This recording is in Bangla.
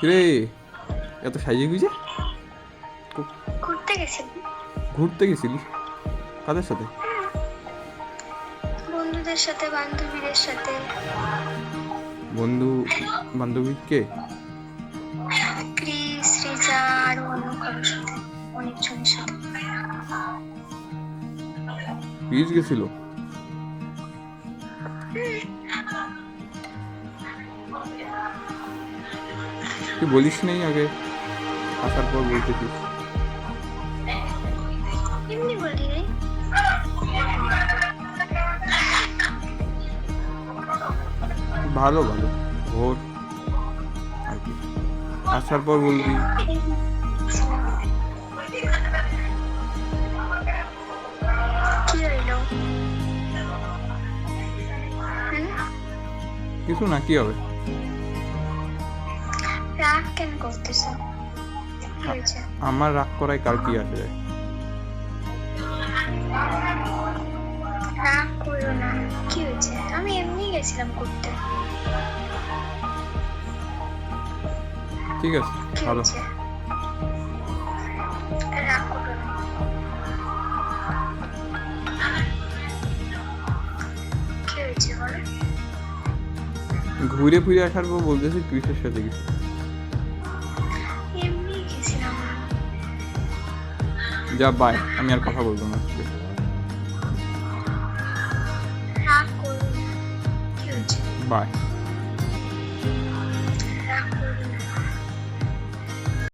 রে, এত সাইজে গুজে ঘুরতে গেছিলাম। ঘুরতে গেছিলি? কাদের সাথে? বন্ধুদের সাথে, বান্ধবীদের সাথে। বন্ধু বান্ধবী কে? ক্রিস, রিজা আর অন্য কারোর সাথে, অনেকজনের সাথে। পিস গেছিল? তুই বলিস নেই আগে, আসার পর বলতেছিস। এমনি বলি রে। ভালো ভালো, ভোর আর কি, আসার পর বলবি। কি হইলো? কিছু না, কি হবে? রাগ কেন করতেছ? কি হয়েছে? আমার রাগ করায় কার কি আসে যায়? রাগ করো না, কি হয়েছে? আমি এমনি গেছিলাম ঘুরতে। ঠিক আছে, কি ভালো। হয়েছে? রাগ করো না। কি হয়েছে বলো? ঘুরে ফিরে আসার পর বলতেছি ক্রিসের সাথে কিছু। এমনি গেছিলাম। যা বাই, আমি আর কথা বলবো না আজকে। রাগ করো না, কি হয়েছে? বাই।